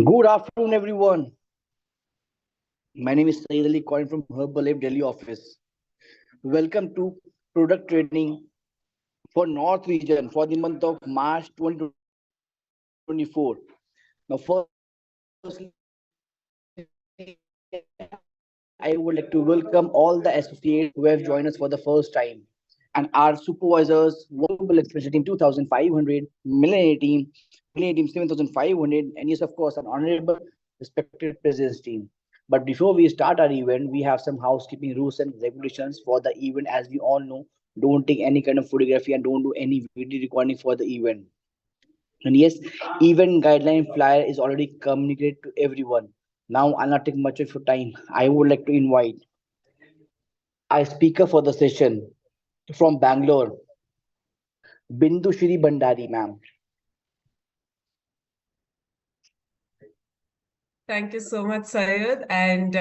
Good afternoon, everyone. My name is Saeed Ali, calling from Herbalife Delhi office. Welcome to product training for North region for the month of March 2024. Now, firstly, I would like to welcome all the associates who have joined us for the first time, and our supervisors, Global Expansion Team 2500, Millennium Team 7500, and yes, of course, an honorable respected President's team. But before we start our event, we have some housekeeping rules and regulations for the event. As we all know, don't take any kind of photography and don't do any video recording for the event. And yes, event guideline flyer is already communicated to everyone. Now, I'll not take much of your time. I would like to invite our speaker for the session from Bangalore, Bindu Shri Bhandari, ma'am. Thank you so much, Syed, and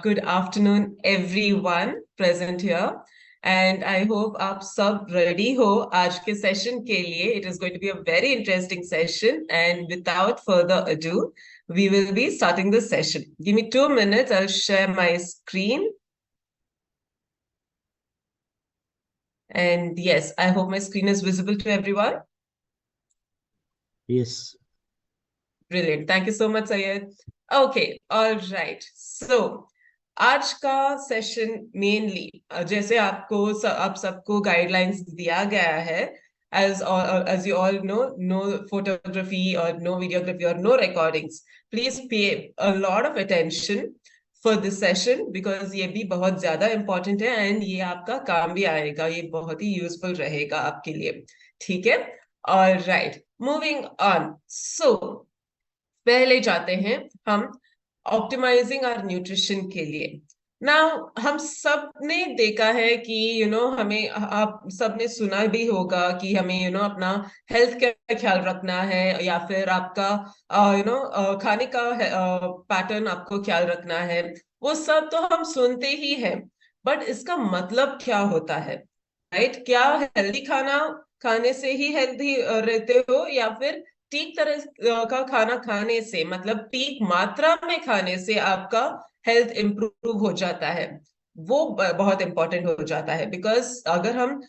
good afternoon, everyone present here. And I hope आप सब ready हो आज के session के लिए. It is going to be a very interesting session. And without further ado, we will be starting the session. Give me 2 minutes. I'll share my screen. And yes, I hope my screen is visible to everyone. Yes. Brilliant. Thank you so much, Syed. Okay, all right. So, आज का session mainly जैसे आप सबको guidelines दिया गया है as you all know, no photography or no videography or no recordings. Please pay a lot of attention for this session because ये भी बहुत ज्यादा important है and ये आपका काम भी आएगा, ये बहुत ही यूजफुल रहेगा आपके लिए. ठीक है? All right. Moving on. So, पहले जाते हैं हम ऑप्टिमाइजिंग आवर न्यूट्रिशन के लिए. नाउ हम सब ने देखा है कि हमें आप सब ने सुना भी होगा कि हमें अपना हेल्थ का ख्याल रखना है या फिर आपका खाने का पैटर्न आपको ख्याल रखना है. वो सब तो हम सुनते ही हैं, बट इसका मतलब क्या होता है, राइट? क्या हेल्दी खाना खाने से ही हेल्दी रहते हो या फिर ठीक तरह का खाना खाने से, मतलब ठीक मात्रा में खाने से आपका हेल्थ इंप्रूव हो जाता है? वो बहुत इंपॉर्टेंट हो जाता है बिकॉज अगर हम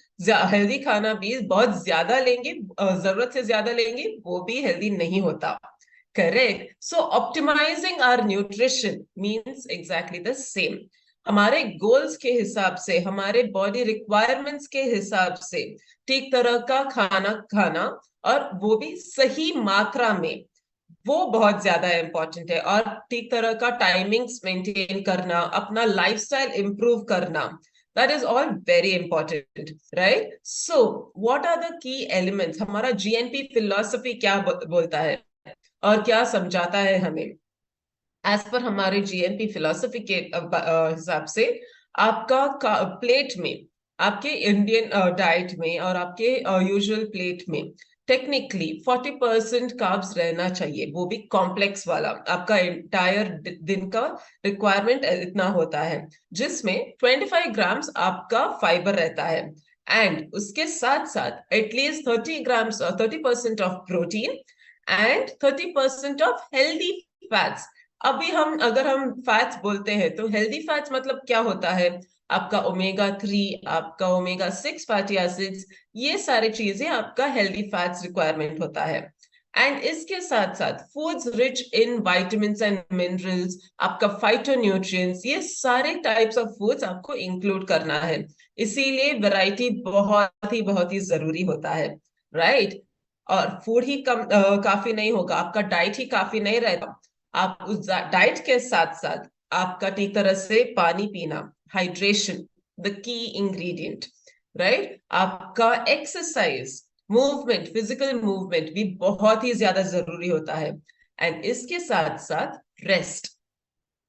हेल्दी खाना भी बहुत ज्यादा लेंगे, जरूरत से ज्यादा लेंगे, वो भी हेल्दी नहीं होता. Correct. So optimising our nutrition means exactly the same. हमारे गोल्स के हिसाब से, हमारे बॉडी रिक्वायरमेंट्स के हिसाब से ठीक तरह का खाना खाना और वो भी सही मात्रा में, वो बहुत ज्यादा इंपॉर्टेंट है. और ठीक तरह का टाइमिंग्स मेंटेन करना, अपना लाइफस्टाइल इंप्रूव करना, that is all very important, right? So what are the key elements? हमारा जीएनपी फिलॉसफी क्या बोलता है और क्या समझाता है हमें? एज पर हमारे जीएनपी फिलॉसफी के हिसाब से आपका प्लेट में, आपके इंडियन डाइट में और आपके यूजुअल प्लेट में टेक्निकली 40% कार्ब्स रहना चाहिए, वो भी कॉम्प्लेक्स वाला. आपका इंटायर दिन का रिक्वायरमेंट इतना होता है, जिसमें 25 ग्राम्स आपका फाइबर रहता है एंड उसके साथ साथ at least 30 grams 30% of protein and 30% of healthy fats. अभी अगर हम फैट्स बोलते हैं तो हेल्दी फैट्स मतलब क्या होता है? आपका ओमेगा 3, आपका ओमेगा 6 फैटी एसिड्स, ये सारी चीजें आपका हेल्दी फैट्स रिक्वायरमेंट होता है. एंड इसके साथ साथ foods rich in vitamins and minerals, आपका फाइटोन्यूट्रिएंट्स, ये सारे टाइप्स ऑफ फूड्स आपको इंक्लूड करना है. इसीलिए वैरायटी बहुत ही जरूरी होता है, राइट? और फूड ही काफी नहीं होगा, आपका डाइट ही काफी नहीं रहता. आप उस डाइट के साथ साथ आपका ठीक तरह से पानी पीना, hydration, the key ingredient, right? आपका एक्सरसाइज, मूवमेंट, फिजिकल मूवमेंट भी बहुत ही ज्यादा जरूरी होता है. एंड इसके साथ साथ rest,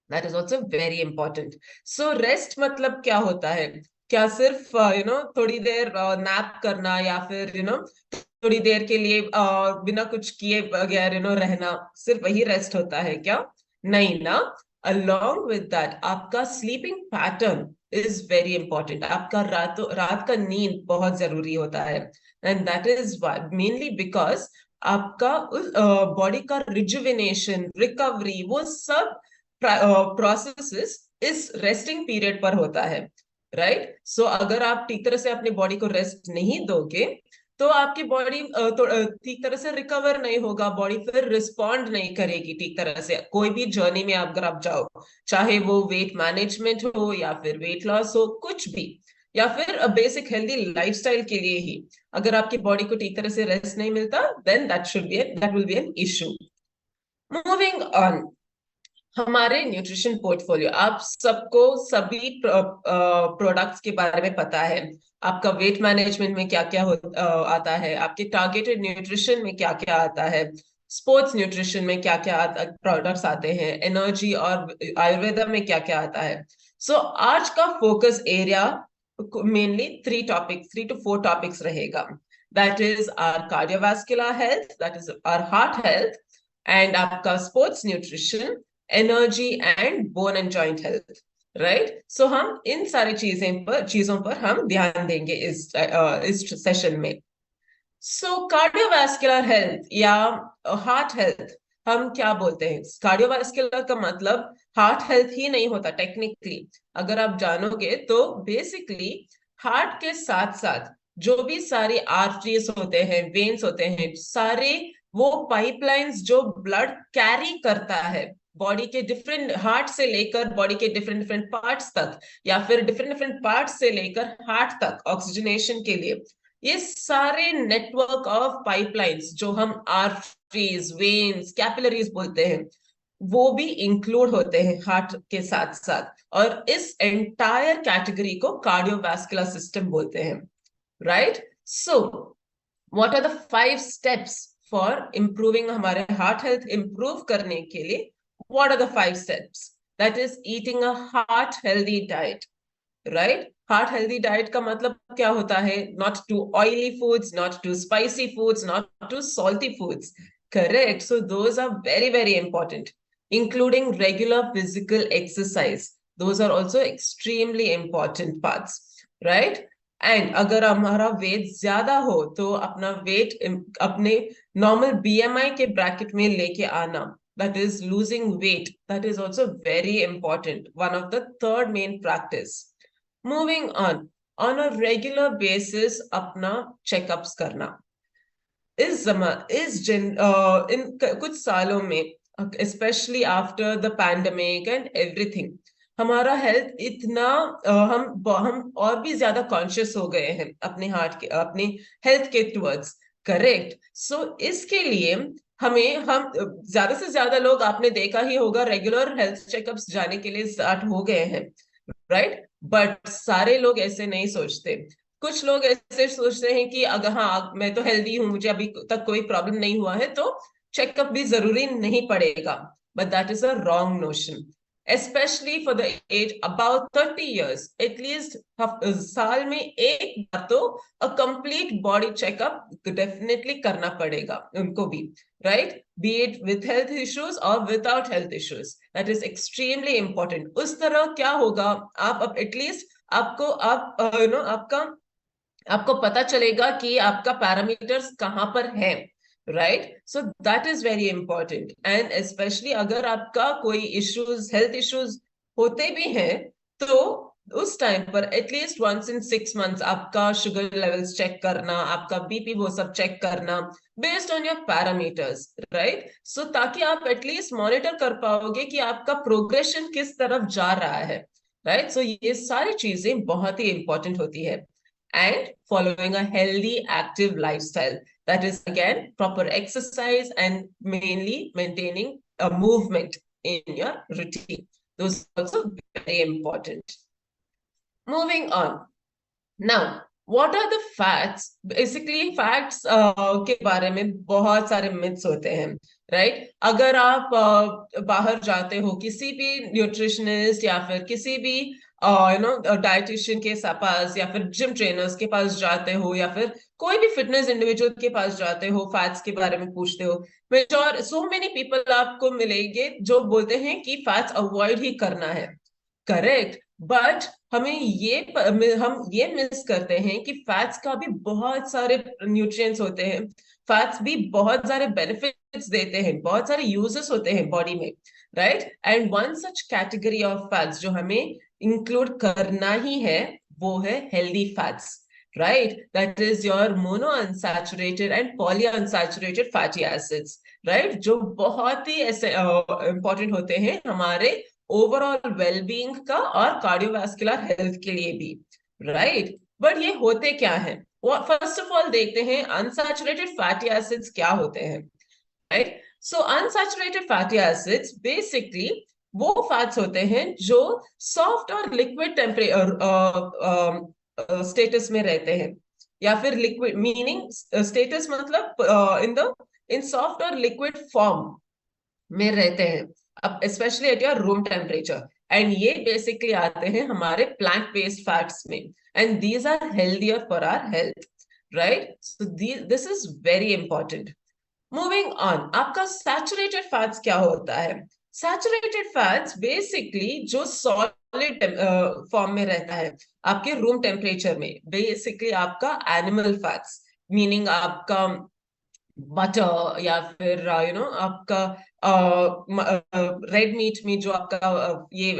that is also very important. So rest मतलब क्या होता है? क्या सिर्फ थोड़ी देर नैप करना या फिर थोड़ी देर के लिए बिना कुछ किए बगैर रहना, सिर्फ वही रेस्ट होता है क्या? नहीं ना. अलोंग विद दैट आपका sleeping pattern is very important. आपका रात का नींद बहुत जरूरी होता है. And that is mainly because आपका उस बॉडी का रिजुविनेशन, रिकवरी, वो सब प्रोसेसेस इस रेस्टिंग पीरियड पर होता है, राइट? सो अगर आप ठीक तरह से अपनी बॉडी को रेस्ट नहीं दोगे तो आपकी बॉडी ठीक तरह से रिकवर नहीं होगा, बॉडी फिर रिस्पॉन्ड नहीं करेगी ठीक तरह से कोई भी जर्नी में अगर आप जाओ, चाहे वो वेट मैनेजमेंट हो या फिर वेट लॉस हो, कुछ भी, या फिर बेसिक हेल्दी लाइफस्टाइल के लिए ही अगर आपकी बॉडी को ठीक तरह से रेस्ट नहीं मिलता, then that will be an issue. Moving on, हमारे न्यूट्रिशन पोर्टफोलियो, आप सबको सभी प्रोडक्ट्स के बारे में पता है। आपका वेट मैनेजमेंट में क्या क्या आता है, आपके टारगेटेड न्यूट्रिशन में क्या क्या आता है, स्पोर्ट्स न्यूट्रिशन में क्या क्या प्रोडक्ट्स आते हैं, एनर्जी और आयुर्वेदा में क्या क्या आता है। सो आज का focus area mainly 3 to 4 topics रहेगा। That is our cardiovascular health, that is our heart health, and आपका sports nutrition, energy and bone and joint health, right? So हम इन सारी चीजों पर हम ध्यान देंगे इस सेशन में। सो कार्डियोवास्कुलर हेल्थ या हार्ट हेल्थ, हम क्या बोलते हैं? कार्डियोवास्कुलर का मतलब हार्ट हेल्थ ही नहीं होता टेक्निकली, अगर आप जानोगे तो बेसिकली हार्ट के साथ साथ जो भी सारी आर्टरीज होते हैं, वेन्स होते हैं, सारे वो पाइपलाइंस जो ब्लड कैरी करता है बॉडी के डिफरेंट, हार्ट से लेकर बॉडी के डिफरेंट डिफरेंट पार्ट्स तक, या फिर डिफरेंट डिफरेंट पार्ट्स से लेकर हार्ट तक ऑक्सीजनेशन के लिए, ये सारे नेटवर्क ऑफ पाइपलाइंस जो हम आर्टरीज, वेन्स, कैपिलरीज बोलते हैं, वो भी इंक्लूड होते हैं हार्ट के साथ साथ, और इस एंटायर कैटेगरी को कार्डियोवास्कुलर सिस्टम बोलते हैं, right? So what are the 5 steps for improving, हमारे हार्ट हेल्थ इंप्रूव करने के लिए? What are the 5 steps? That is eating a heart healthy diet, right? Heart healthy diet का मतलब क्या होता है? Not too oily foods, not too spicy foods, not too salty foods, correct? So those are very very important, including regular physical exercise, those are also extremely important parts, right? And अगर हमारा wait ज्यादा हो तो अपना wait अपने normal BMI के bracket में लेके आना, that is losing weight, that is also very important, one of the third main practice. Moving on a regular basis अपना checkups करना, इन कुछ सालों में, especially after the pandemic and everything, हमारा हेल्थ इतना हम और भी ज्यादा कॉन्शियस हो गए हैं अपने हार्ट के, अपने हेल्थ के टुवर्ड्स, करेक्ट? सो इसके लिए हम ज्यादा से ज्यादा लोग, आपने देखा ही होगा, रेगुलर हेल्थ चेकअप्स जाने के लिए स्टार्ट हो गए हैं, राइट? बट सारे लोग ऐसे नहीं सोचते। कुछ लोग ऐसे सोचते हैं कि अगर हाँ मैं तो हेल्दी हूं, मुझे अभी तक कोई प्रॉब्लम नहीं हुआ है तो चेकअप भी जरूरी नहीं पड़ेगा, but that is a wrong notion, especially for the age about 30 years, at least साल में एक बार तो a complete body checkup definitely करना पड़ेगा उनको भी, right? Be it with health issues or without health issues, that is extremely important. उस तरह क्या होगा, आप अब एटलीस्ट आपको आपको पता चलेगा कि आपका पैरामीटर्स कहाँ पर है, right? So that is very important, and specially अगर आपका कोई इश्यूज, हेल्थ इश्यूज होते भी हैं तो उस टाइम पर एटलीस्ट वंस इन 6 months आपका शुगर लेवल्स चेक करना, आपका बीपी, वो सब चेक करना based on your parameters, right? So ताकि आप एटलीस्ट मॉनिटर कर पाओगे कि आपका प्रोग्रेशन किस तरफ जा रहा है, राइट? सो ये सारी चीजें बहुत ही इंपॉर्टेंट होती है, and following a healthy active lifestyle, that is again proper exercise and mainly maintaining a movement in your routine, those are also very important. Moving on, now what are the facts? Basically facts के बारे में बहुत सारे myths होते हैं, right? अगर आप बाहर जाते हो किसी भी न्यूट्रिशनिस्ट या फिर किसी भी डाइटिशियन के पास या फिर जिम ट्रेनर्स के पास जाते हो या फिर कोई भी फिटनेस इंडिविजुअल के पास जाते हो, फैट्स के बारे में पूछते हो, मेजॉर सो मेनी पीपल आपको मिलेंगे जो बोलते हैं कि फैट्स अवॉइड ही करना है, करेक्ट? बट हम ये मिस करते हैं कि फैट्स का भी बहुत सारे न्यूट्रिएंट्स होते हैं। फैट्स भी बहुत सारे बेनिफिट्स देते हैं, बहुत सारे यूजेस होते हैं बॉडी में, right. And one such category of fats जो हमें इंक्लूड करना ही है, वो है healthy fats, right? That is your monounsaturated and polyunsaturated fatty acids, right? जो बहुत ही ऐसे इंपॉर्टेंट होते हैं हमारे ओवरऑल वेलबींग का और कार्डियोवास्कुलर हेल्थ के लिए भी, राइट। बट ये होते क्या है, वो फर्स्ट ऑफ ऑल देखते हैं अनसैचुरेटेड फैटी एसिड्स क्या होते हैं, राइट। सो अनसैचुरेटेड फैटी एसिड्स बेसिकली वो फैट्स होते हैं जो सॉफ्ट और लिक्विड टेम्परेचर स्टेटस में रहते हैं, या फिर लिक्विड मीनिंग स्टेटस मतलब इन सॉफ्ट और लिक्विड फॉर्म में रहते हैं, अब specially at your room temperature. And ये बेसिकली आते हैं हमारे प्लांट बेस्ड फैट्स में, and these are healthier for our health, right. So this is very important. Moving on, आपका सैचुरेटेड फैट्स क्या होता है? सैचुरेटेड फैट्स बेसिकली जो सॉलिड फॉर्म में रहता है आपके रूम टेम्परेचर में, बेसिकली आपका एनिमल फैट्स, मीनिंग आपका बटर या फिर आपका रेड मीट में जो आपका ये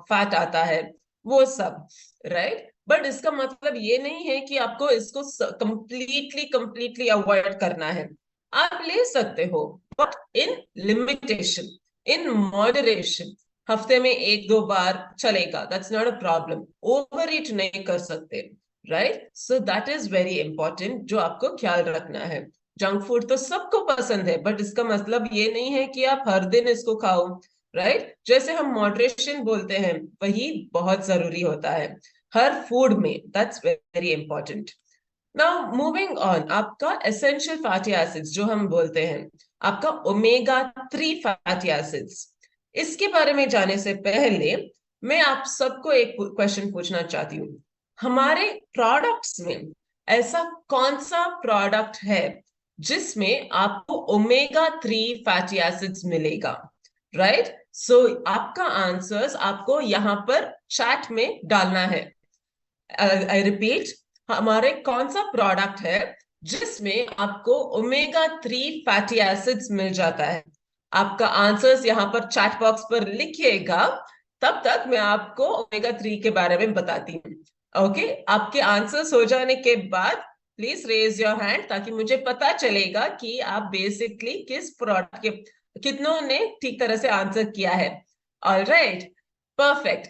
फैट आता है, वो सब, राइट। बट इसका मतलब ये नहीं है कि आपको इसको कंप्लीटली अवॉइड करना है, आप ले सकते हो, but in limitation, in moderation. हफ्ते में 1-2 बार चलेगा, that's not a problem, over ईट नहीं कर सकते, right. So that is very important जो आपको ख्याल रखना है। जंक फूड तो सबको पसंद है, बट इसका मतलब ये नहीं है कि आप हर दिन इसको खाओ, राइट। जैसे हम मॉडरेशन बोलते हैं, वही बहुत जरूरी होता है हर फूड में, that's very important. Now moving on, आपका एसेंशियल फैटी एसिड्स जो हम बोलते हैं, आपका ओमेगा 3 फैटी एसिड्स, इसके बारे में जाने से पहले मैं आप सबको एक क्वेश्चन पूछना चाहती हूँ। हमारे प्रोडक्ट्स में ऐसा कौन सा प्रोडक्ट है जिसमें आपको ओमेगा 3 फैटी एसिड्स मिलेगा, राइट। सो आपका आंसर्स आपको यहाँ पर चैट में डालना है। आई रिपीट, हमारे कौन सा प्रोडक्ट है जिसमें आपको ओमेगा 3 फैटी एसिड्स मिल जाता है? आपका आंसर्स यहाँ पर चैट बॉक्स पर लिखिएगा, तब तक मैं आपको ओमेगा 3 के बारे में बताती हूँ। ओके, आपके आंसर्स हो जाने के बाद प्लीज रेज योर हैंड, ताकि मुझे पता चलेगा कि आप बेसिकली किस प्रोडक्ट के कितनों ने ठीक तरह से आंसर किया है। Alright, perfect.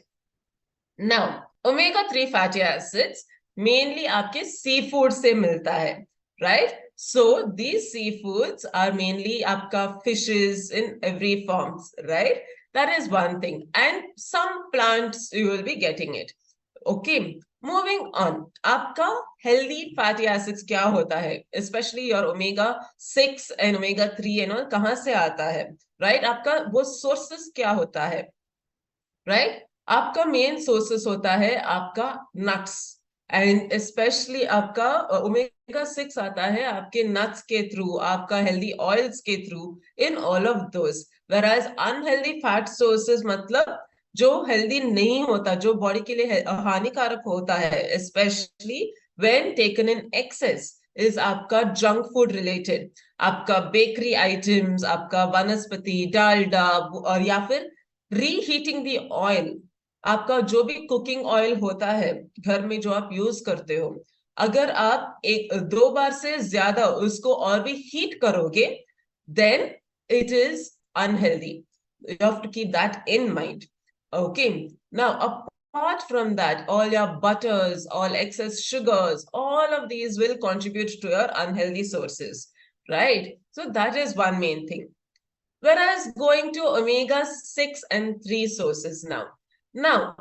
Now omega 3 fatty acids mainly आपके सी फूड से मिलता है, right. So these sea foods are mainly आपका fishes in every forms, right. That is one thing, and some plants you will be getting it. Okay, moving on, आपका healthy fatty acids क्या होता है, specially your omega 6 and omega 3 and all, कहाँ से आता है, right. आपका वो सोर्सेस क्या होता है, राइट। आपका मेन सोर्सेस होता है आपका नट्स, एंड स्पेशली आपका ओमेगा 6 आता है आपके नट्स के थ्रू, आपका हेल्दी ऑयल्स के through, in all of those. वेराज unhealthy fat sources मतलब जो हेल्दी नहीं होता, जो बॉडी के लिए हानिकारक होता है, specially when taken in excess, is आपका जंक फूड रिलेटेड, आपका बेकरी आइटम्स, आपका वनस्पति डालडा, और या फिर रीहीटिंग दी ऑयल, आपका जो भी कुकिंग ऑयल होता है घर में जो आप यूज करते हो, अगर आप 1-2 बार से ज्यादा उसको और भी हीट करोगे, then it is unhealthy. You have to keep that in mind. Okay. Now, apart from that, all your butters, all excess sugars, all of these will contribute to your unhealthy sources, right? So that is one main thing. Whereas going to omega 6 and 3 sources now. Now,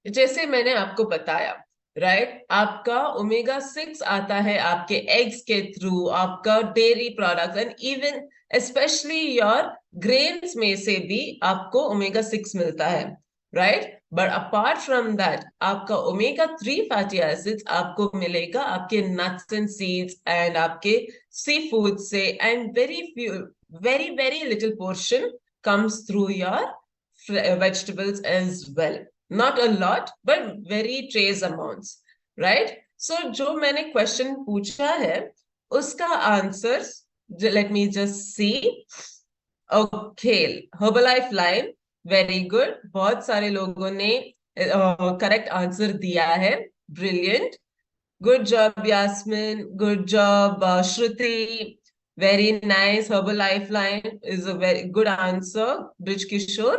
जैसे मैंने आपको बताया, right, आपका omega 6 आता है आपके eggs के through, आपका dairy products, and even specially your grains में से भी आपको ओमेगा 6 मिलता है, right. But apart from that, आपका ओमेगा 3 फैटी एसिड्स आपको मिलेगा आपके नट्स एंड सीड्स एंड आपके सी फूड से, and very very little portion comes through your vegetables as well. Not a lot, but very trace amounts, right? So जो मैंने question पूछा है उसका answer let me just see. Okay, Herbalife line, very good. बहुत सारे लोगों ने correct answer दिया है. Brilliant. Good job Yasmin, good job Shruti. Very nice. Herbalife line is a very good answer. Brij Kishore.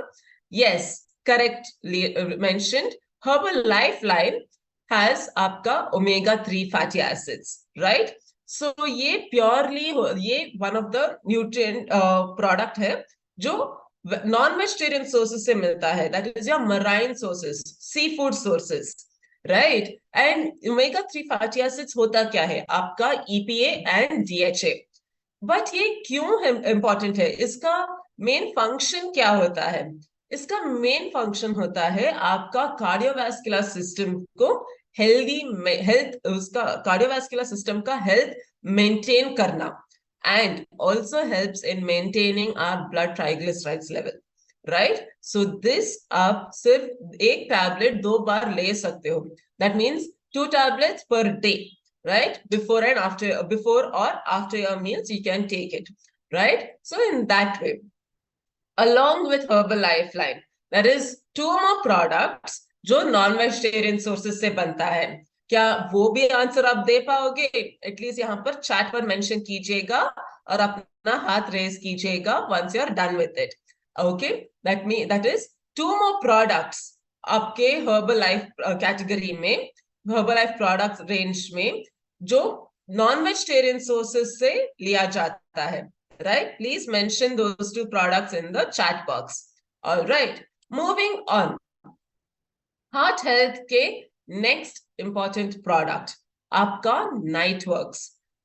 Yes, correctly mentioned. Herbalife line has आपका omega-3 fatty acids, right? So ये purely ये one of the nutrient product है जो non vegetarian sources से मिलता है. That is your marine sources, seafood sources, right. And omega 3 fatty acids होता क्या है? आपका ईपीए एंड डीएचए. बट ये क्यों इंपॉर्टेंट है? इसका मेन फंक्शन क्या होता है? इसका मेन फंक्शन होता है आपका कार्डियोवैस्कुलर सिस्टम को हेल्थ उसका कार्डियोवैस्कुलर सिस्टम का हेल्थ मेंटेन करना, and also helps in maintaining our blood triglycerides level, right? So this आप सिर्फ एक टैबलेट 2 बार ले सकते हो. That means 2 tablets per day, right? Before or after your meals you can take it, right? So in that way, along with Herbalife line, there is 2 more products जो non vegetarian sources से बनता है. क्या वो भी answer आप दे पाओगे? At least यहाँ पर चैट पर मेंशन कीजिएगा और अपना हाथ रेज कीजिएगा once you are done with it. Okay, that is 2 more products आपके Herbalife कैटेगरी में, Herbalife प्रोडक्ट रेंज में, जो नॉन वेजिटेरियन सोर्सेस से लिया जाता है, right? Please mention those 2 products in the chat box. All right, moving on. Heart health के next important product आपका नाइटवर्क्स.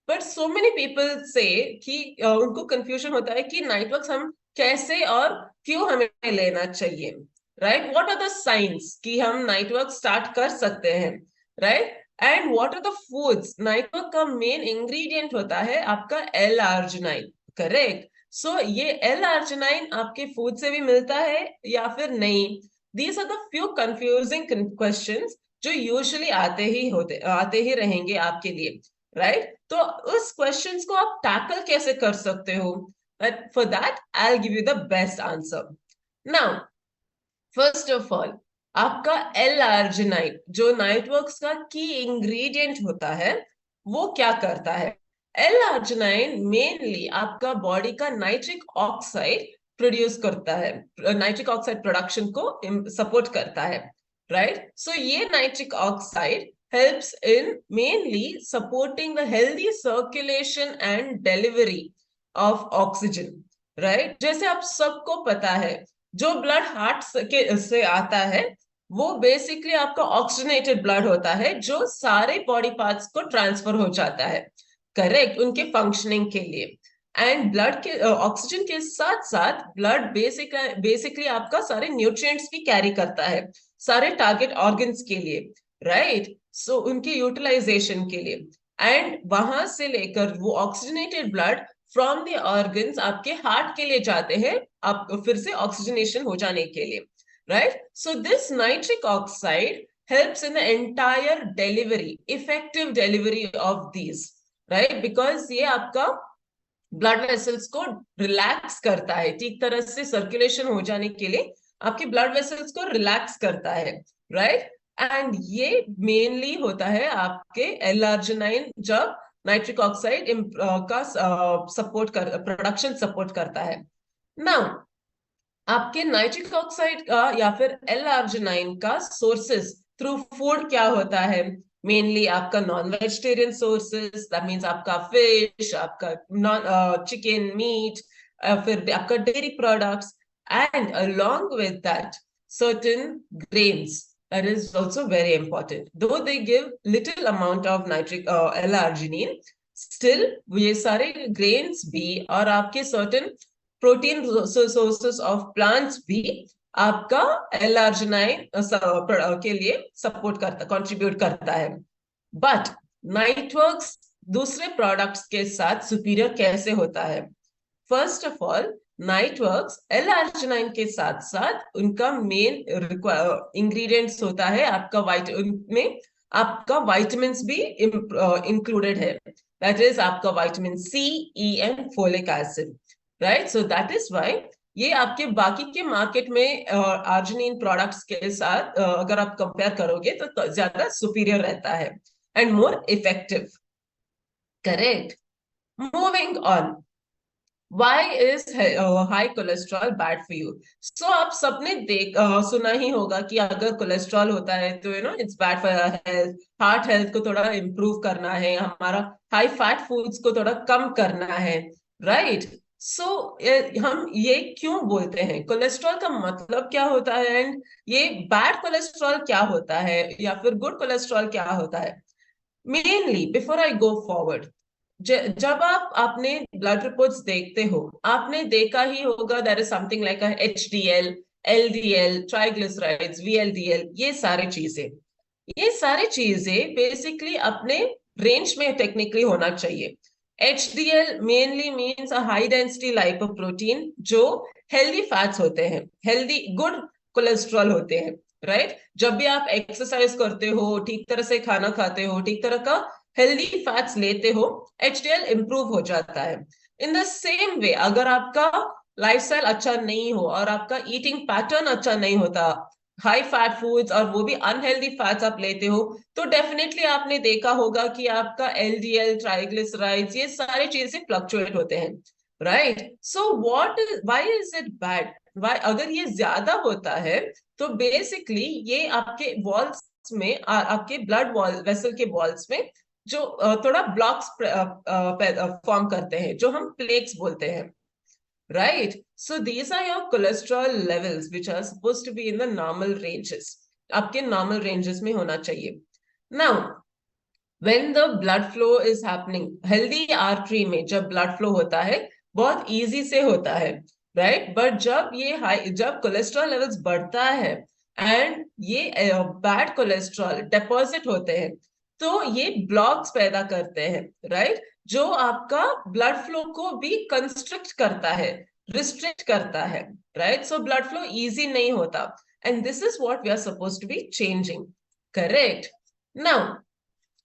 बट सो मेनी पीपल से कि उनको कंफ्यूजन होता है कि नाइटवर्क्स हम कैसे और क्यों हमें लेना चाहिए, right? What are the science कि हम नाइटवर्क स्टार्ट कर सकते हैं, right? And what are the foods? नाइटवर्क का मेन इंग्रेडिएंट होता है आपका L-arginine, करेक्ट? सो ये L-arginine आपके फूड से भी मिलता है या फिर नहीं? These are the few confusing questions जो यूजुअली आते ही रहेंगे आपके लिए, राइट? तो उस क्वेश्चंस को आप टैकल कैसे कर सकते हो? For that I'll give you the best answer. Now, first of all, आपका L-arginine जो नाइटवर्क्स का की इंग्रेडिएंट होता है, वो क्या करता है? L-arginine मेनली आपका बॉडी का नाइट्रिक ऑक्साइड प्रोड्यूस करता है, नाइट्रिक ऑक्साइड प्रोडक्शन को सपोर्ट करता है, राइट? सो ये nitric oxide helps in mainly supporting the healthy circulation and delivery of oxygen, right? जैसे आप सबको पता है, जो ब्लड हार्ट से आता है वो बेसिकली आपका ऑक्सीजनेटेड ब्लड होता है जो सारे बॉडी पार्ट्स को ट्रांसफर हो जाता है, करेक्ट? उनके फंक्शनिंग के लिए. एंड ब्लड के ऑक्सीजन के साथ साथ ब्लड बेसिकली आपका सारे न्यूट्रिएंट्स भी कैरी करता है सारे टारगेट ऑर्गन्स के लिए, राइट? सो उनके यूटिलाइजेशन के लिए. एंड वहां से लेकर वो oxygenated blood from the organs आपके हार्ट के लिए जाते हैं, आप फिर से ऑक्सीजनेशन हो जाने के लिए, right? So this nitric oxide helps in the entire delivery, effective delivery of these, right? Because ये आपका ब्लड वेसल्स को रिलैक्स करता है, ठीक तरह से सर्कुलेशन हो जाने के लिए आपके ब्लड वेसल्स को रिलैक्स करता है, राइट? एंड ये मेनली होता है आपके L-arginine जब नाइट्रिक ऑक्साइड का प्रोडक्शन सपोर्ट करता है. नाउ आपके नाइट्रिक ऑक्साइड का या फिर L-arginine का सोर्सेस थ्रू फूड क्या होता है? मेनली आपका non vegetarian sources, that means आपका फिश, आपका नॉन चिकन मीट, फिर आपका dairy products, and along with that certain grains. That is also very important. Though they give little amount of nitric L-arginine, still ये सारे grains भी और आपके certain protein sources of plants भी आपका L-arginine के लिए सपोर्ट करता, कंट्रीब्यूट करता है. बट नाइटवर्क्स दूसरे प्रोडक्ट्स के साथ सुपीरियर कैसे होता है? फर्स्ट ऑफ ऑल, नाइटवर्क्स L-arginine के साथ साथ उनका मेन इंग्रेडिएंट्स होता है आपका उनमें आपका विटामिन्स भी इंक्लूडेड है. दैट इज आपका vitamin C, E and folic acid, right? So that is why ये आपके बाकी के मार्केट में आर्जिनिन प्रोडक्ट्स के साथ अगर आप कंपेयर करोगे तो ज्यादा सुपीरियर रहता है and more effective, correct? Moving on, Why is high cholesterol bad for you? So आप सबने सुना ही होगा कि अगर कोलेस्ट्रॉल होता है तो it's bad for health, heart health को थोड़ा इम्प्रूव करना है, हमारा हाई फैट फूड्स को थोड़ा कम करना है, राइट? सो हम ये क्यों बोलते हैं, कोलेस्ट्रॉल का मतलब क्या होता है एंड ये बैड कोलेस्ट्रॉल क्या होता है या फिर गुड कोलेस्ट्रॉल क्या होता है? Mainly before I go forward, जब आप आपने ब्लड रिपोर्ट्स देखते हो, आपने देखा ही होगा there is something like HDL, LDL, triglycerides, VLDL, ये सारी चीजें बेसिकली अपने रेंज में टेक्निकली होना चाहिए। HDL mainly means a high density lipoprotein, जो हेल्दी फैट्स होते हैं, हेल्दी गुड कोलेस्ट्रॉल होते हैं, राइट? जब भी आप एक्सरसाइज करते हो, ठीक तरह से खाना खाते हो, ठीक तरह का हेल्दी फैट्स लेते हो, HDL इंप्रूव हो जाता है। इन द सेम वे, अगर आपका लाइफस्टाइल अच्छा नहीं हो और आपका ईटिंग पैटर्न अच्छा नहीं होता, हाई फैट फूड्स और वो भी अनहेल्दी फैट्स आप लेते हो, तो डेफिनेटली आपने देखा होगा कि आपका LDL, ट्राइग्लिसराइड्स, ये सारे चीजें फ्लक्चुएट होते हैं, right? So why is it bad? Why अगर ये ज्यादा होता है तो बेसिकली ये आपके वॉल्स में, आपके ब्लड वॉल वेसल के वॉल्स में जो थोड़ा ब्लॉक्स फॉर्म करते हैं, जो हम प्लेक्स बोलते हैं, right? So these are your cholesterol levels which are supposed to be in the normal ranges, आपके नॉर्मल रेंजेस में होना चाहिए। Now when the blood flow is happening, healthy artery में जब blood flow होता है बहुत easy से होता है, right? but जब कोलेस्ट्रॉल लेवल्स बढ़ता है एंड ये बैड कोलेस्ट्रॉल डिपॉजिट होते हैं, तो ये ब्लॉक्स पैदा करते हैं, राइट? जो आपका ब्लड फ्लो को भी कंस्ट्रिक्ट करता है, रिस्ट्रिक्ट करता है, right? So blood flow easy नहीं होता and this is what we are supposed to be changing, correct? Now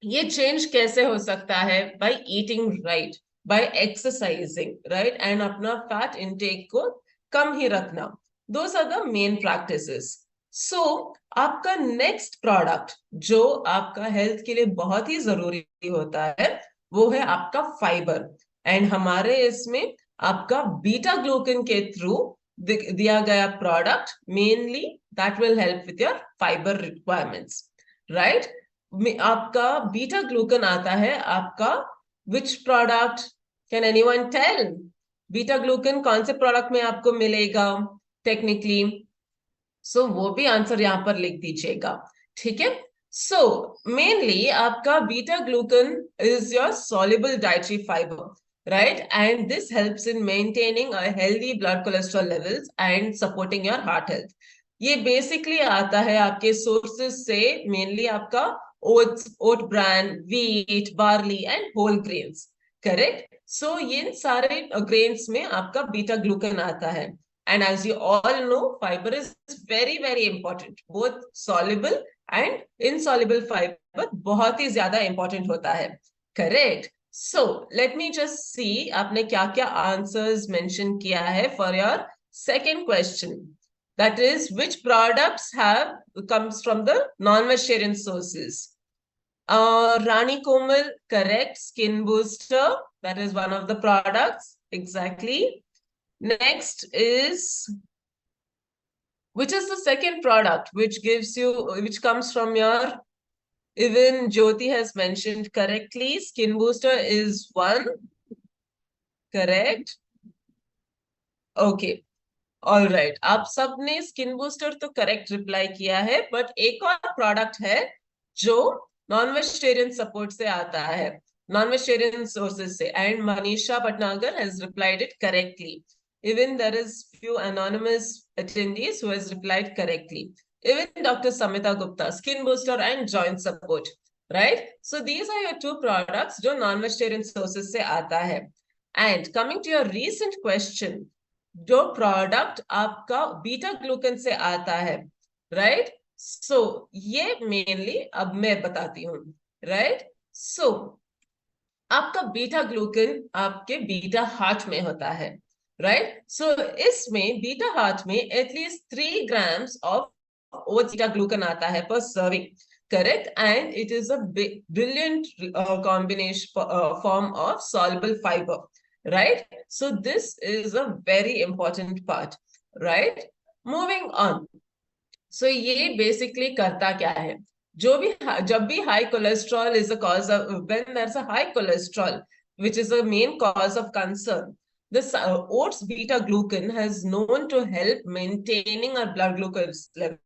ये चेंज कैसे हो सकता है? By eating right, by exercising, right? And अपना फैट इनटेक को कम ही रखना, those are the main practices. So आपका नेक्स्ट प्रोडक्ट जो आपका हेल्थ के लिए बहुत ही जरूरी होता है वो है आपका फाइबर, एंड हमारे इसमें आपका बीटा ग्लूकन के थ्रू दिया गया product mainly that will help with your fibre requirements, right? आपका बीटा ग्लूकन आता है आपका which product? Can anyone tell? Beta glucan कौन से प्रोडक्ट में आपको मिलेगा टेक्निकली? सो वो भी आंसर यहां पर लिख दीजिएगा, ठीक है? सो मेनली आपका beta glucan is your soluble dietary fiber, right? And this helps in maintaining a healthy blood cholesterol levels and supporting your heart health. ये बेसिकली आता है आपके सोर्सेस से, मेनली आपका oats, oat bran, wheat, barley and whole grains, correct? So ये सारे grains में आपका बीटा ग्लूकन आता है, and as you all know, fiber is very very important, both soluble and insoluble fiber बहुत ही ज्यादा important होता है, correct? So let me just see आपने क्या क्या answers mention किया है for your second question, that is which products have comes from the non-vegetarian sources. Rani Komal, correct. Skin booster, that is one of the products, exactly. Next is, which is the second product which gives you, which comes from your, even Jyoti has mentioned correctly, skin booster is one, correct? Okay, all right. आप सबने skin booster तो correct reply किया है, but एक और product है जो non-vegetarian support से आता है, non-vegetarian sources से, and Manisha Patnagar has replied it correctly. Even there is few anonymous attendees who has replied correctly. Even Dr. Samita Gupta, skin booster and joint support, right? So these are your two products जो non-vegetarian sources से आता है. And coming to your recent question, जो product आपका beta glucan से आता है, right? सो ये मेनली अब मैं बताती हूँ, राइट? सो आपका बीटा ग्लूकन आपके बीटा हार्ट में होता है, राइट? सो इसमें बीटा हार्ट में at least 3 grams of oats beta glucan आता है पर serving, correct? And it is a brilliant combination form of soluble fiber, right? So this is a very important part, right? Moving on. So ये basically करता क्या है? जब भी high cholesterol is a cause of, when there is a high cholesterol which is a main cause of concern, this oats beta glucan has known to help maintaining our blood glucose level.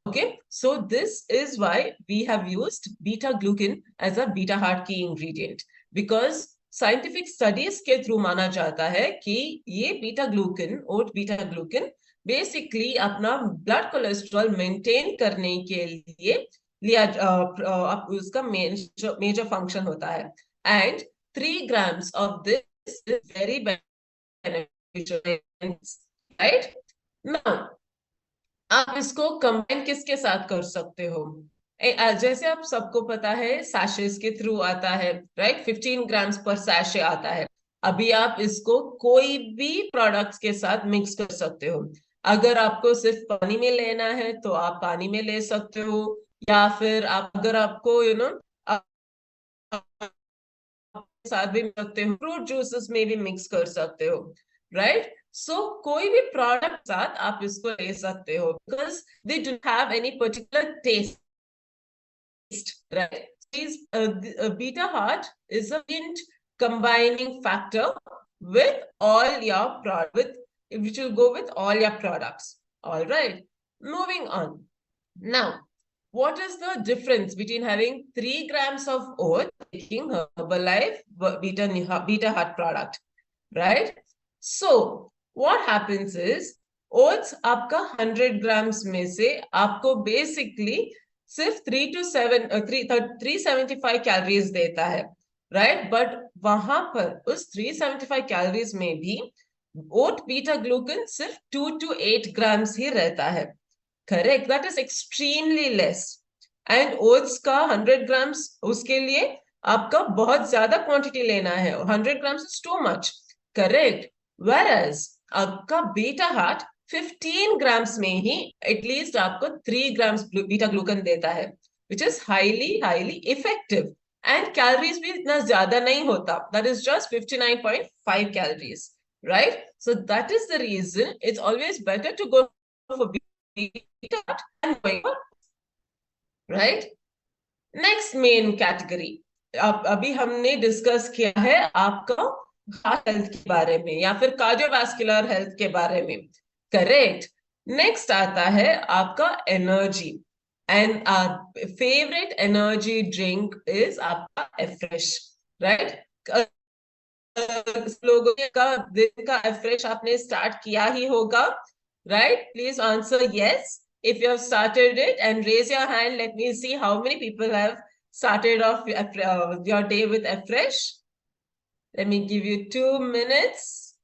Okay, so this is why we have used beta glucan as a beta heart key ingredient, because scientific studies के through माना जाता है कि ये beta glucan, ओट beta glucan basically अपना blood cholesterol maintain करने के लिए लिया उसका मेजर फंक्शन होता है, and 3 grams of this is very beneficial, right? Now आप इसको कंबाइन किसके साथ कर सकते हो? जैसे आप सबको पता है सैशेस के थ्रू आता है, राइट? 15 grams पर सैशे आता है। अभी आप इसको कोई भी प्रोडक्ट्स के साथ मिक्स कर सकते हो। अगर आपको सिर्फ पानी में लेना है तो आप पानी में ले सकते हो, या फिर अगर आपको साथ भी मिल सकते हो, फ्रूट जूसेस में भी मिक्स कर सकते हो, राइट? सो कोई भी प्रोडक्ट साथ आप इसको ले सकते हो, because they don't have any particular test, right? Beta heart is a combining factor with all your product, which will go with all your products. All right. Moving on. Now, what is the difference between having 3 grams of oats, taking Herbalife beta heart product, right? So what happens is, oats आपका 100 grams में से आपको basically सिर्फ 375 calories देता है, right? But वहां पर उस 375 कैलोरीज में भी ओट बीटा ग्लूकन सिर्फ 2 to 8 grams ही रहता है, correct? That is extremely less. And oats का 100 grams, उसके लिए आपका बहुत ज्यादा क्वांटिटी लेना है, 100 grams is too much, correct? Whereas आपका बीटा हार्ट 15 grams में ही एटलीस्ट आपको 3 grams बीटा ग्लूकन देता है, which is highly effective, and calories भी इतना ज्यादा नहीं होता, that is just 59.5 calories, right? So that is the reason it's always better to go for beta, right? Next main category, अभी हमने डिस्कस किया है आपका हार्ट हेल्थ के बारे में या फिर कार्डियोवास्कुलर हेल्थ के बारे में, करेक्ट? नेक्स्ट आता है आपका energy, and our favourite energy drink is आपका एफ्रेश, राइट? लोगों का दिन का एफ्रेश आपने स्टार्ट किया ही होगा, right? Please answer yes if you have started it, and raise your hand. Let me see how many people have started off your day with Afresh. Let me give you 2 minutes.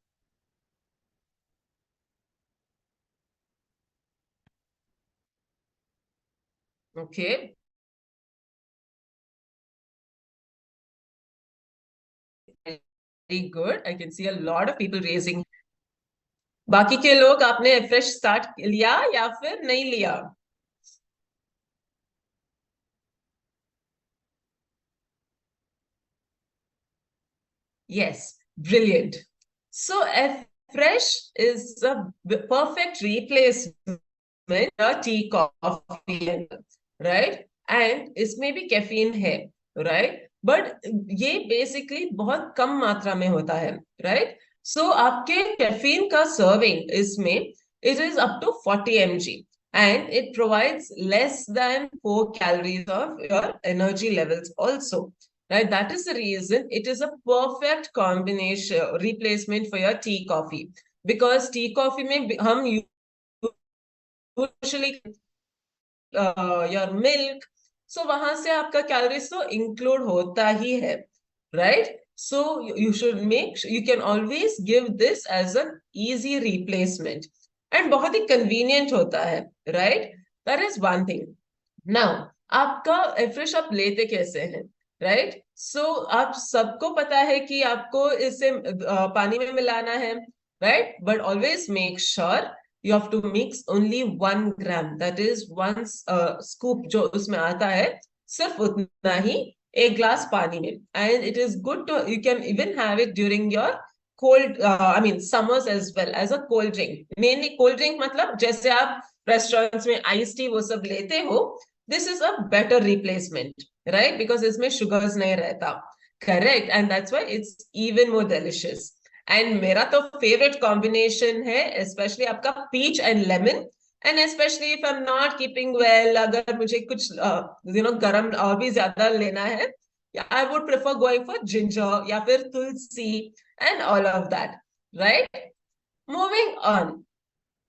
Okay. Very good. I can see a lot of people raising. बाकी के लोग आपने Afresh start लिया या फिर नहीं लिया? Yes, brilliant. So Afresh is a perfect replacement for tea, coffee, right? And इसमें भी कैफीन है, right? But ये basically बहुत कम मात्रा में होता है, right? So आपके कैफीन का serving इसमें it is up to 40 mg, and it provides less than 4 calories of your energy levels also. Right, that is the reason it is a perfect combination replacement for your tea, coffee, because tea, coffee में हम usually your milk, so वहां से आपका calories तो include होता ही है, right? So you should you can always give this as an easy replacement, and बहुत ही convenient होता है, right? That is one thing. Now आपका एफ्रेश आप लेते कैसे हैं, राइट? सो आप सबको पता है कि आपको इसे पानी में मिलाना है, right? But always make sure you have to mix only 1 gram, that is 1 scoop जो उसमें आता है, सिर्फ उतना ही 1 ग्लास पानी में. And it is good to, you can even have it during your cold, I mean summers as well as a cold drink. Mainly cold drink मतलब जैसे आप रेस्टोरेंट्स में आइस टी वो सब लेते हो, this is a better replacement, right? Because इसमें sugars नहीं रहता, correct? And that's why it's even more delicious. And मेरा तो फेवरेट कॉम्बिनेशन है स्पेशली आपका peach and lemon. And specially if I am not keeping well, अगर मुझे कुछ गरम और भी ज्यादा लेना है, I would prefer going for ginger या फिर tulsi and all of that, right? Moving on,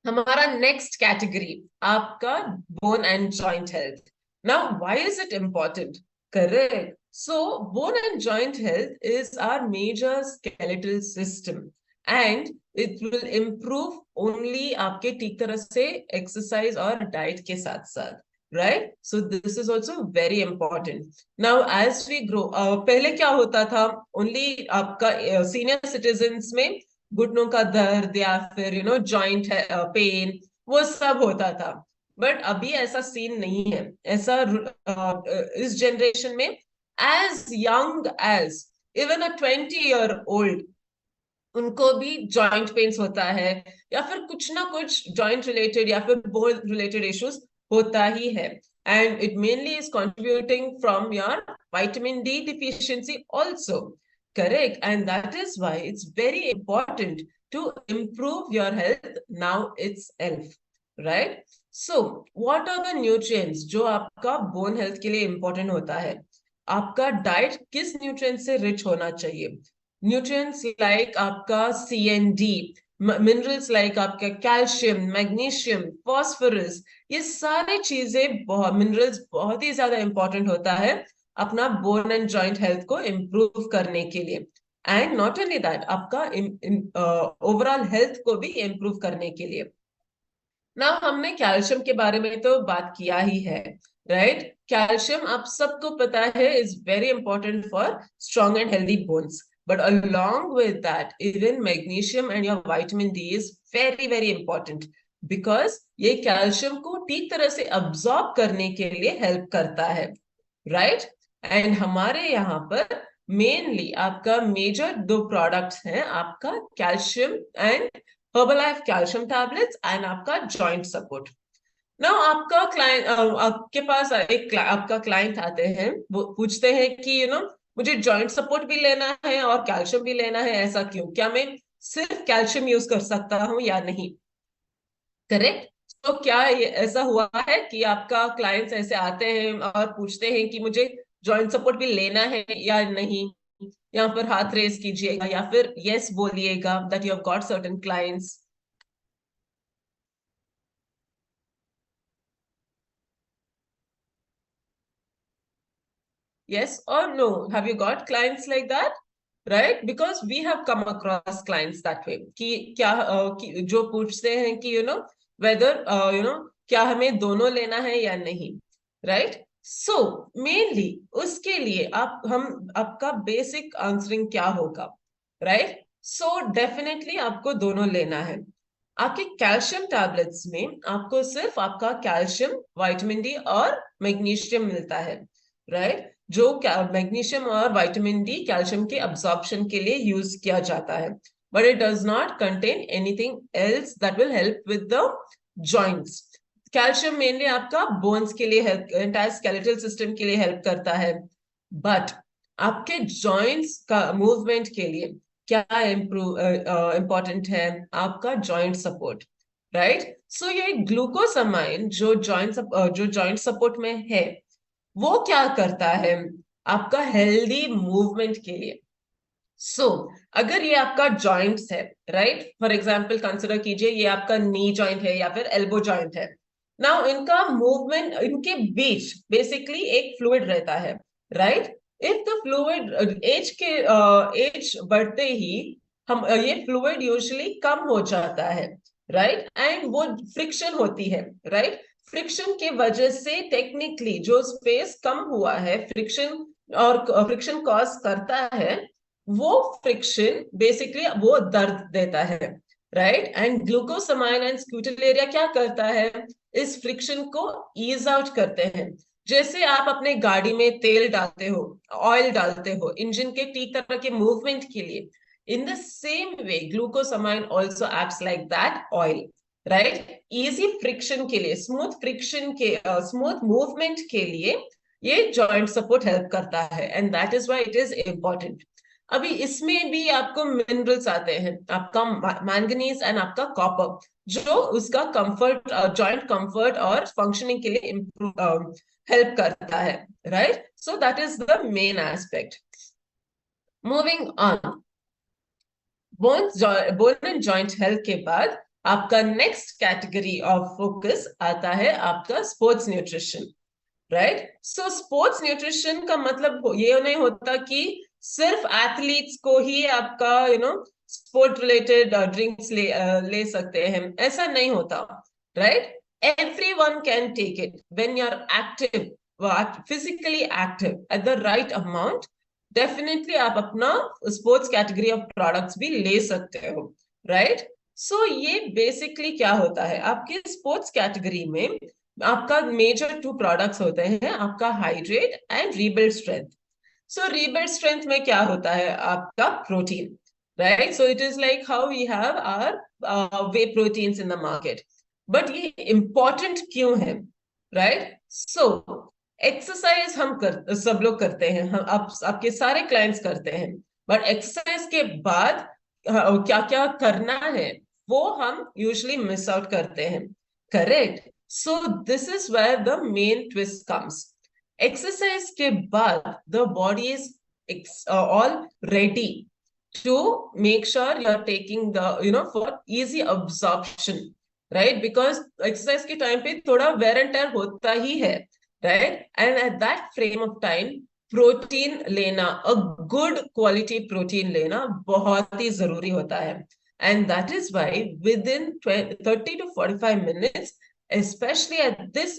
हमारा नेक्स्ट कैटेगरी आपका bone and joint health. Now why is it important? Correct. So bone and joint health is our major skeletal system and it will improve only आपके ठीक तरह से exercise और diet के साथ साथ, right? So this is also very important. Now as we grow, पहले क्या होता था, only आपका senior citizens में घुटनों का दर्द या फिर जॉइंट पेन वो सब होता था. बट अभी ऐसा सीन नहीं है. ऐसा इस जनरेशन में as young as even a 20-year-old उनको भी जॉइंट पेन्स होता है या फिर कुछ ना कुछ जॉइंट रिलेटेड या फिर बोन रिलेटेड इश्यूज होता ही है. And it mainly is contributing from your vitamin D deficiency also, correct? And that is why it's very important to improve your health now itself, right? So what are the nutrients जो आपका bone health के लिए important होता है? आपका diet किस nutrient से rich होना चाहिए? न्यूट्रिएंट्स लाइक आपका CND, मिनरल्स लाइक आपका कैल्शियम, मैग्नीशियम, फॉस्फोरस, ये सारी चीजें मिनरल्स बहुत ही ज्यादा इंपॉर्टेंट होता है अपना बोन एंड जॉइंट हेल्थ को इम्प्रूव करने के लिए. एंड नॉट ओनली दैट, आपका ओवरऑल हेल्थ को भी इम्प्रूव करने के लिए. ना हमने कैल्शियम के बारे में तो बात किया ही है, राइट? कैल्शियम आप सबको पता है is very important for strong and healthy bones. But along with that, even magnesium and your vitamin D is very very important because ये कैल्शियम को ठीक तरह से अब्सॉर्ब करने के लिए हेल्प करता है, राइट? एंड हमारे यहाँ पर मेनली आपका मेजर 2 प्रोडक्ट्स हैं, आपका calcium and Herbalife calcium tablets and आपका जॉइंट सपोर्ट. नाउ आपका क्लाइंट, आपके पास आपका क्लाइंट आते हैं, वो पूछते हैं कि मुझे जॉइंट सपोर्ट भी लेना है और कैल्शियम भी लेना है, ऐसा क्यों? क्या मैं सिर्फ कैल्शियम यूज कर सकता हूँ या नहीं? करेक्ट. तो क्या ये ऐसा हुआ है कि आपका क्लाइंट्स ऐसे आते हैं और पूछते हैं कि मुझे जॉइंट सपोर्ट भी लेना है या नहीं? यहाँ पर हाथ रेस कीजिएगा या फिर यस बोलिएगा that you have got certain clients. Yes or no? Have you got clients like that? Right? Because we have come across clients that way कि क्या जो पूछते हैं कि whether क्या हमें दोनों लेना है या नहीं, right? So mainly उसके लिए आपका बेसिक आंसरिंग क्या होगा, right? So definitely आपको दोनों लेना है. आपके कैल्शियम टैबलेट्स में आपको सिर्फ आपका कैल्शियम, विटामिन डी और मैग्नीशियम मिलता है, राइट? जो मैग्नीशियम और विटामिन डी कैल्शियम के अब्सॉर्प्शन के लिए यूज किया जाता है, but it does not contain anything else that will help with the joints. Calcium mainly आपका बोन्स के लिए हेल्प, एंटायर स्केलेटल सिस्टम के लिए हेल्प करता है. बट आपके जॉइंट्स का मूवमेंट के लिए क्या इंपॉर्टेंट है? आपका जॉइंट सपोर्ट, राइट? सो ये ग्लूकोसामाइन जो जॉइंट सपोर्ट में है, वो क्या करता है आपका हेल्दी मूवमेंट के लिए. सो अगर ये आपका जॉइंट्स है, राइट? फॉर एग्जांपल कंसिडर कीजिए ये आपका नी जॉइंट है या फिर एल्बो जॉइंट है. नाउ इनका मूवमेंट, इनके बीच बेसिकली एक फ्लूइड रहता है, right? If the fluid age बढ़ते ही हम ये फ्लूइड यूजुअली कम हो जाता है, राइट? एंड वो फ्रिक्शन होती है, राइट? फ्रिक्शन के वजह से टेक्निकली जो स्पेस कम हुआ है, फ्रिक्शन और फ्रिक्शन कॉज करता है, वो फ्रिक्शन बेसिकली वो दर्द देता है, राइट। एंड ग्लूकोसामाइन एंड स्क्यूटेलेरिया क्या करता है, इस फ्रिक्शन को ईज आउट करते हैं। जैसे आप अपने गाड़ी में तेल डालते हो, ऑयल डालते हो इंजन के ठीक तरह के मूवमेंट के लिए, in the same way glucosamine also acts like that oil, right. Easy friction के लिए, स्मूथ फ्रिक्शन के स्मूथ मूवमेंट के लिए ये जॉइंट सपोर्ट हेल्प करता है, and that is why it is important. अभी इसमें भी आपको मिनरल्स आते हैं, आपका मैंगनीज एंड आपका कॉपर, जो उसका कंफर्ट, जॉइंट कंफर्ट और फंक्शनिंग के लिए इम्प्रूव हेल्प करता है, right. So that is the main aspect. Moving on, bone and joint health के बाद आपका नेक्स्ट कैटेगरी ऑफ फोकस आता है आपका sports nutrition, right. So sports nutrition का मतलब ये नहीं होता कि सिर्फ एथलीट्स को ही आपका स्पोर्ट रिलेटेड ड्रिंक्स ले सकते हैं, ऐसा नहीं होता, right. Everyone can take it when you are active, physically active at the right amount. Definitely आप अपना स्पोर्ट्स कैटेगरी ऑफ प्रोडक्ट्स भी ले सकते हो, राइट। सो ये बेसिकली क्या होता है, आपके स्पोर्ट्स कैटेगरी में आपका मेजर 2 प्रोडक्ट्स होते हैं, आपका hydrate and rebuild strength. So rebuild strength में क्या होता है, आपका protein, right. So it is like how we have our whey proteins in the market. But ये इंपॉर्टेंट क्यों है, राइट। सो एक्सरसाइज हम सब लोग करते हैं, हम आपके सारे क्लाइंट्स करते हैं, बट एक्सरसाइज के बाद क्या क्या करना है वो हम यूजुअली मिस आउट करते हैं, correct. So this is where the main twist comes. Exercise के बाद the body is all ready to make sure you are taking the for easy absorption, right? Because exercise के time पे थोड़ा wear and tear होता ही है, right? And at that frame of time protein लेना, a good quality protein लेना बहुत ही जरूरी होता है, and that is why within 30 to 45 minutes, especially at this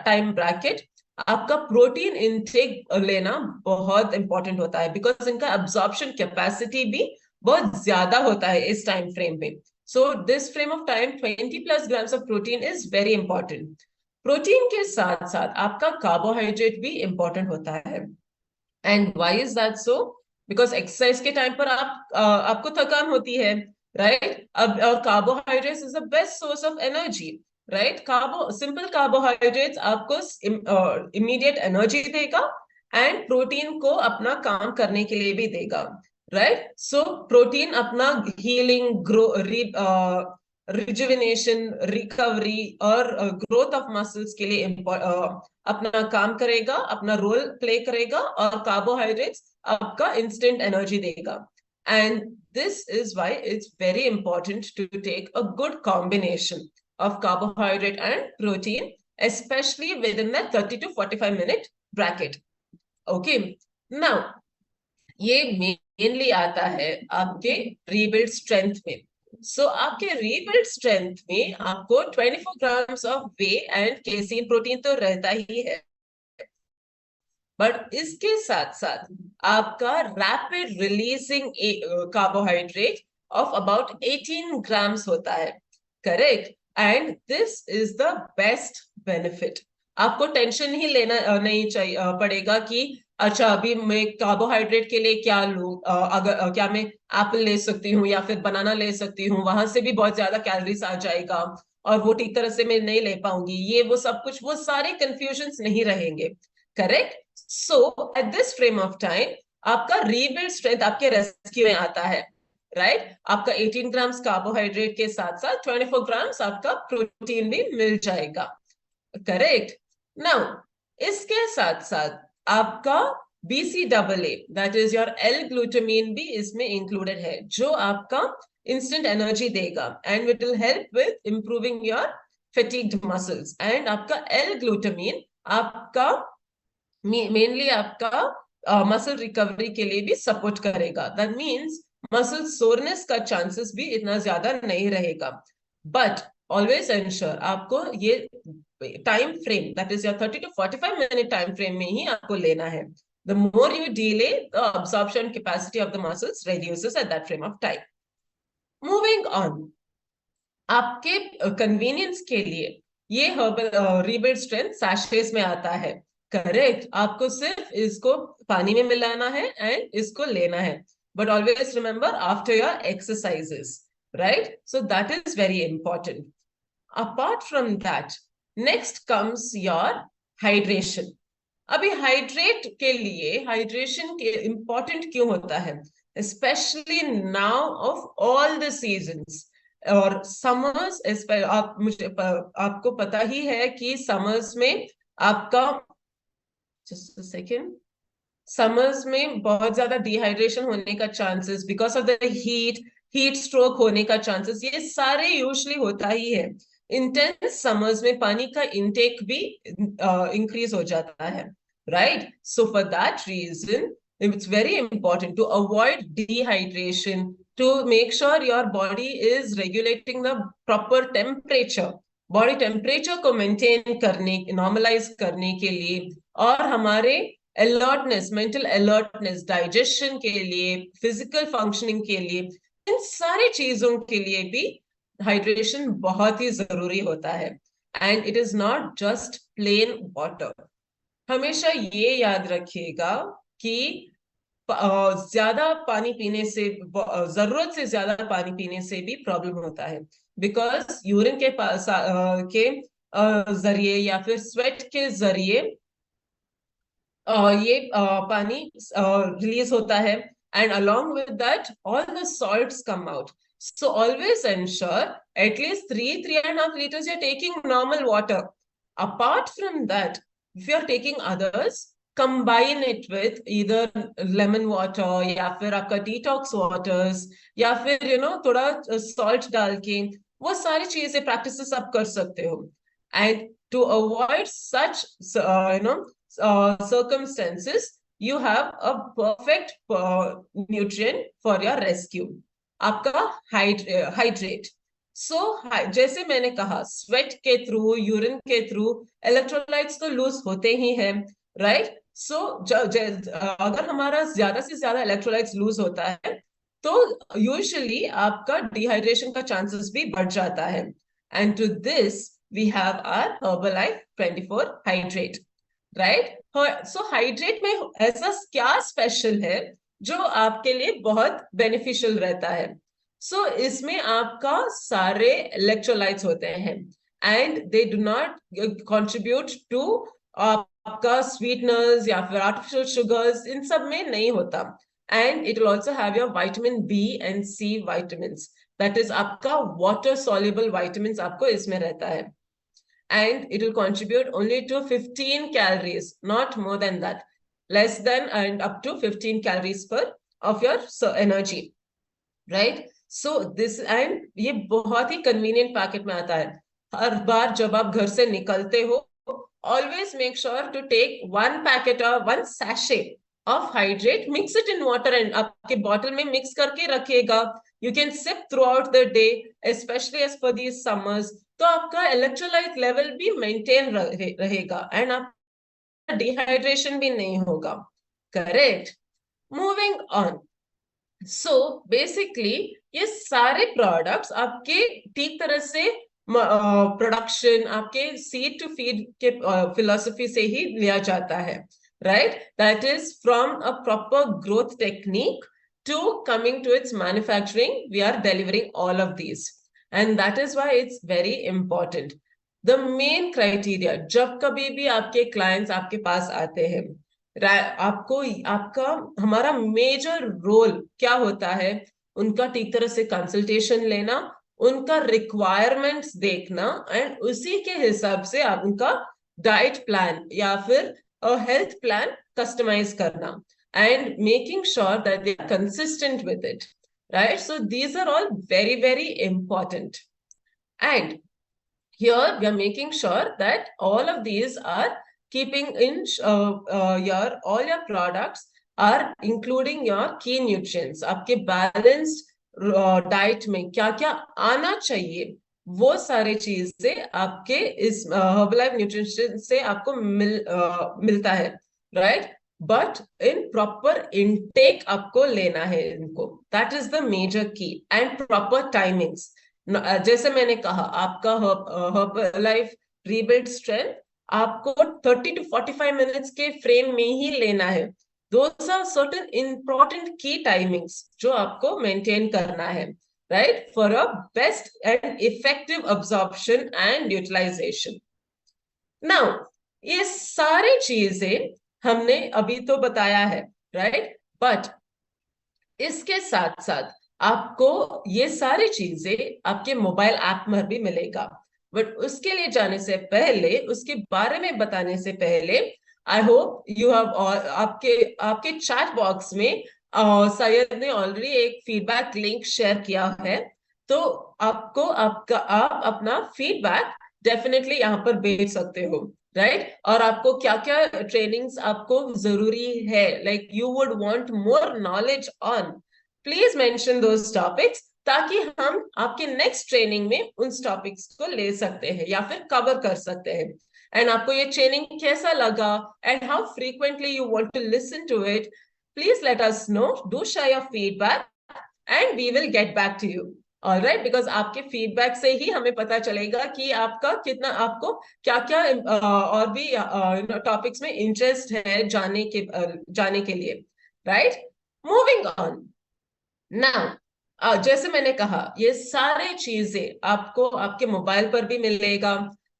time bracket, आपका प्रोटीन इनटेक लेना बहुत इंपॉर्टेंट होता है, बिकॉज इनका अब्जॉर्प्शन कैपेसिटी भी बहुत ज्यादा होता है इस टाइम फ्रेम पे। So this frame of time 20+ grams of protein is very important. Protein के साथ साथ आपका कार्बोहाइड्रेट भी इंपॉर्टेंट होता है। And why is that so, because exercise के टाइम पर आपको थकान होती है, राइट। अब और carbohydrates is the best source of energy, right. Simple carbohydrates आपको इमीडिएट एनर्जी देगा एंड प्रोटीन को अपना काम करने के लिए भी देगा, राइट। सो प्रोटीन अपना हीलिंग, रिजुविनेशन, रिकवरी और ग्रोथ ऑफ मसल्स के लिए अपना काम करेगा, अपना रोल प्ले करेगा, और कार्बोहाइड्रेट्स आपका इंस्टेंट एनर्जी देगा। And this is why it's very important to take a good combination of carbohydrate and protein, especially within the 30 to 45 minute bracket. Okay, now ये mainly आता है आपके rebuild strength में। So आपके rebuild strength में आपको 24 grams of whey and casein protein तो रहता ही है, बट इसके साथ साथ आपका rapid releasing carbohydrate of about 18 grams होता है, correct. And this is the best benefit. आपको टेंशन ही लेना नहीं चाहिए पड़ेगा कि अच्छा अभी मैं कार्बोहाइड्रेट के लिए क्या लूं, अगर क्या मैं एप्पल ले सकती हूँ या फिर बनाना ले सकती हूँ, वहां से भी बहुत ज्यादा कैलोरीज आ जाएगा और वो ठीक तरह से मैं नहीं ले पाऊंगी, ये वो सब कुछ, वो सारे कंफ्यूजन नहीं रहेंगे, correct. So at this frame of time आपका रीबिल्ड स्ट्रेंथ आपके रेस्क्यू में आता है, राइट। आपका 18 ग्राम्स कार्बोहाइड्रेट के साथ साथ 24 ग्राम्स आपका प्रोटीन भी मिल जाएगा, करेक्ट। नाउ इसके साथ साथ आपका BCAA, दैट इज योर L-ग्लूटामाइन भी इसमें इंक्लूडेड है, जो आपका इंस्टेंट एनर्जी देगा and it will help with improving your fatigued muscles. And आपका L-ग्लूटामाइन आपका मेनली आपका मसल रिकवरी के लिए भी सपोर्ट करेगा। दैट मीन्स मसल सोरनेस का चांसेस भी इतना ज्यादा नहीं रहेगा। बट ऑलवेज एंश्योर आपको ये time frame, that is your 30 to 45 minute time frame में ही आपको लेना है. The more you delay, the absorption capacity of the muscles reduces at that frame of time. Moving on, आपके कन्वीनियंस के लिए ये हर्बल रीबिल्ड स्ट्रेंथ सैशेस में आता है. करेक्ट. आपको सिर्फ इसको पानी में मिलाना है एंड इसको लेना है. But always remember after your exercises, right? So that is very important. Apart from that, next comes your hydration. अभी हाइड्रेट के लिए हाइड्रेशन के इंपॉर्टेंट क्यों होता है, specially now of all the seasons और समर्स. आप मुझे आपको पता ही है कि समर्स में आपका, जस्ट अ सेकेंड, समर्स में बहुत ज्यादा डिहाइड्रेशन होने का chances because of the heat stroke होने का चांसेस, ये सारे यूजुअली होता ही है. इंटेंस समर्स में पानी का इंटेक भी इंक्रीज हो जाता है, right? So for that reason, it's very important to avoid dehydration, to make sure your body is regulating the proper temperature. Body temperature को maintain करने, normalize करने के लिए, और हमारे alertness, mental alertness, digestion के लिए, physical functioning के लिए, इन सारी चीजों के लिए भी hydration बहुत ही जरूरी होता है. And it is not just plain water. हमेशा ये याद रखिएगा कि ज्यादा पानी पीने से, जरूरत से ज्यादा पानी पीने से भी प्रॉब्लम होता है. बिकॉज यूरिन के जरिए या फिर स्वेट के जरिए ये पानी रिलीज होता है, and along with that all the salts come out. So always ensure at least 3.5 liters you're taking normal water. Apart from that, if you're taking others, combine it with either lemon water या फिर आपका detox waters या फिर थोड़ा salt डाल के, वो सारी चीजें practices आप कर सकते हो. And to avoid such circumstances, you have a perfect nutrient for your rescue. आपका hydrate. So जैसे मैंने कहा, स्वेट के थ्रू, यूरिन के थ्रू इलेक्ट्रोलाइट्स तो लूज होते ही हैं, राइट? सो अगर हमारा ज्यादा से ज्यादा इलेक्ट्रोलाइट्स लूज होता है तो यूजुअली आपका डिहाइड्रेशन का चांसेस भी बढ़ जाता है. And to this we have our Herbalife 24 hydrate, right? So hydrate में ऐसा क्या स्पेशल है जो आपके लिए बहुत बेनिफिशियल रहता है? सो इसमें आपका सारे इलेक्ट्रोलाइट्स होते हैं and they do not contribute to आपका स्वीटनर्स या फिर आर्टिफिशियल शुगर्स, इन सब में नहीं होता. And it will also have your vitamin B and C vitamins, that is आपका वाटर सॉल्युबल विटामिन्स आपको इसमें रहता है. And it will contribute only to 15 calories, not more than that, less than and up to 15 calories per of your energy, right? So this, and ये बहुत ही convenient packet में आता है. हर बार जब आप घर से निकलते हो, always make sure to take 1 packet और 1 sachet of hydrate, mix it in water and आपके बॉटल में मिक्स करके रखिएगा. You can sip throughout the day, specially as for these summers. तो आपका इलेक्ट्रोलाइट लेवल भी मेंटेन रहेगा and आपका डिहाइड्रेशन भी नहीं होगा. Correct. Moving on. So basically ये सारे प्रोडक्ट्स आपके ठीक तरह से प्रोडक्शन, आपके सीड टू फीड के फिलोसफी से ही लिया जाता है, right? That is from a proper growth technique to coming to its manufacturing, we are delivering all of these, and that is why it's very important. The main criteria, जब कभी भी आपके क्लाइंट्स आपके पास आते हैं, आपको आपका हमारा मेजर रोल क्या होता है? उनका ठीक तरह से कंसल्टेशन लेना, उनका रिक्वायरमेंट्स देखना एंड उसी के हिसाब से आप उनका डाइट प्लान या फिर हेल्थ प्लान कस्टमाइज करना and making sure that they are consistent with it, right? So these are all very very important. And here we are making sure that all of these are keeping in all your products are including your key nutrients. आपके balanced diet में क्या क्या आना चाहिए वो सारे चीजें आपके इस हर्बलाइफ न्यूट्रिशन से आपको मिलता है, right? But in proper intake आपको लेना है इनको, दैट इज द मेजर की, एंड प्रॉपर टाइमिंग्स। जैसे मैंने कहा, आपका हर्बलाइफ रीबिल्ड स्ट्रेंथ आपको 30 to 45 मिनट्स के फ्रेम में ही लेना है। दोज आर सर्टेन इंपॉर्टेंट की टाइमिंग्स जो आपको मेंटेन करना है, right, for a best and effective absorption and utilization. Now, ये सारे चीजें हमने अभी तो बताया है, right? But इसके साथ साथ आपको ये सारी चीजें आपके मोबाइल ऐप में भी मिलेगा। बट उसके लिए जाने से पहले, उसके बारे में बताने से पहले, आई होप यू हैव, आपके आपके चैट बॉक्स में सैयद ने ऑलरेडी एक फीडबैक लिंक शेयर किया है। तो आपको आप अपना फीडबैक डेफिनेटली यहाँ पर भेज सकते हो, राइट? और आपको क्या क्या ट्रेनिंग्स आपको जरूरी है, like you would want more knowledge on, please mention those topics, ताकि हम आपके नेक्स्ट ट्रेनिंग में उन टॉपिक्स को ले सकते हैं या फिर कवर कर सकते हैं। एंड आपको ये ट्रेनिंग कैसा लगा and how frequently you want to listen to it, please let us know, do share your feedback and we will get back to you. Alright, because आपके फीडबैक से ही हमें पता चलेगा कि आपका कितना, आपको क्या क्या और भी टॉपिक्स में इंटरेस्ट है जाने के लिए, राइट? मूविंग ऑन नाउ, जैसे मैंने कहा, ये सारे चीजें आपको आपके मोबाइल पर भी मिलेगा,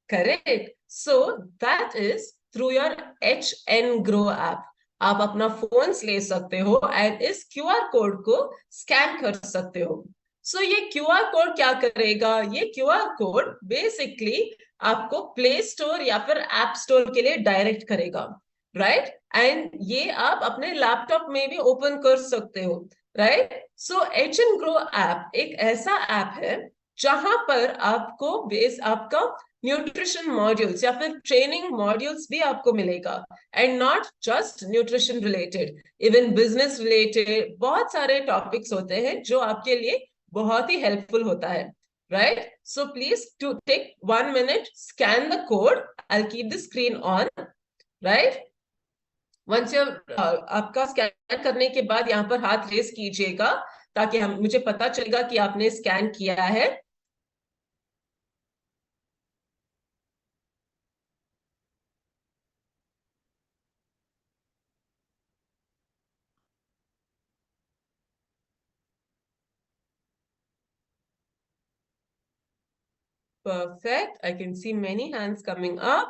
correct? So that is through your HN Grow app. आप अपना फोन्स ले सकते हो एंड इस QR कोड को स्कैन कर सकते हो। सो ये QR कोड क्या करेगा? ये QR कोड बेसिकली आपको प्ले स्टोर या फिर ऐप स्टोर के लिए डायरेक्ट करेगा, राइट? एंड ये आप अपने लैपटॉप में भी ओपन कर सकते हो, राइट? सो HN Grow ऐप एक ऐसा ऐप है जहां पर आपको आपका न्यूट्रिशन मॉड्यूल्स या फिर ट्रेनिंग मॉड्यूल्स भी आपको मिलेगा, and not just nutrition related, even business related बहुत सारे टॉपिक्स होते हैं जो आपके लिए बहुत ही हेल्पफुल होता है, right? So please to take 1 minute, scan the code, I keep the screen on, right? Once you आपका स्कैन करने के बाद यहाँ पर हाथ रेस कीजिएगा, ताकि हम मुझे पता चलेगा कि आपने स्कैन किया है। Perfect. I can see many hands coming up.